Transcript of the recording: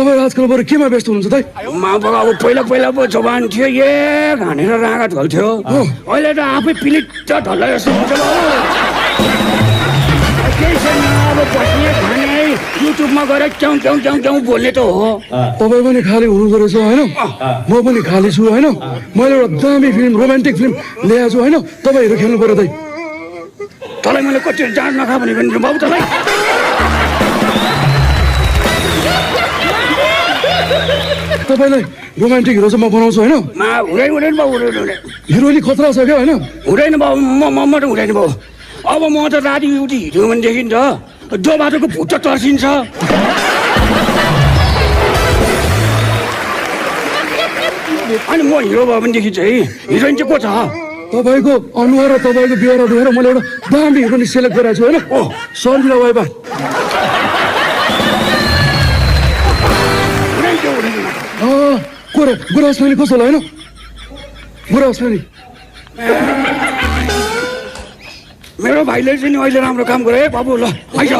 तपाईँ आजकल बरु केमा व्यस्त हुनुहुन्छ त अब पहिला पो जवान थियो घानेर राँगत घल्थ्यो अहिले त आफै पिलिट ढल्ला जस्तो हुन्छ केही छैन अब बस्ने खाने युट्युबमा गएर च्याउ च्याउ च्याउ च्याउ बोल्ने त हो तपाईँ पनि खाली हुनुहुँदो रहेछ होइन म पनि खाली छु होइन मैले एउटा दामी फिल्म रोमान्टिक फिल्म ल्याएको छु होइन तपाईँहरू खेल्नु पर्यो त तँलाई मैले कति जाँच नखा भने बाबु तँलाई तपाईँलाई रोमान्टिक हिरो चाहिँ म बनाउँछु होइन हुँदैन बाबु हुँदैन हिरोइनी खतरा छ क्या होइन हुँदैन बाबु म त हुँदैन बाबु अब म त राति उठी हिँड्यो भनेदेखि त जो बाटोको भुट्टा तर्सिन्छ अनि म हिरो भयो भनेदेखि चाहिँ हिरोइन चाहिँ को छ तपाईँको अनुहार र तपाईँको बिहार देखेर मैले एउटा दामी हिरोइनी सेलेक्ट गरेको छु होइन सर्मिला वाइबा गुराँस फेरि कस्तो होला होइन गुराँस फेरि मेरो भाइले चाहिँ नि अहिले राम्रो काम गरे बाबु ल पैसा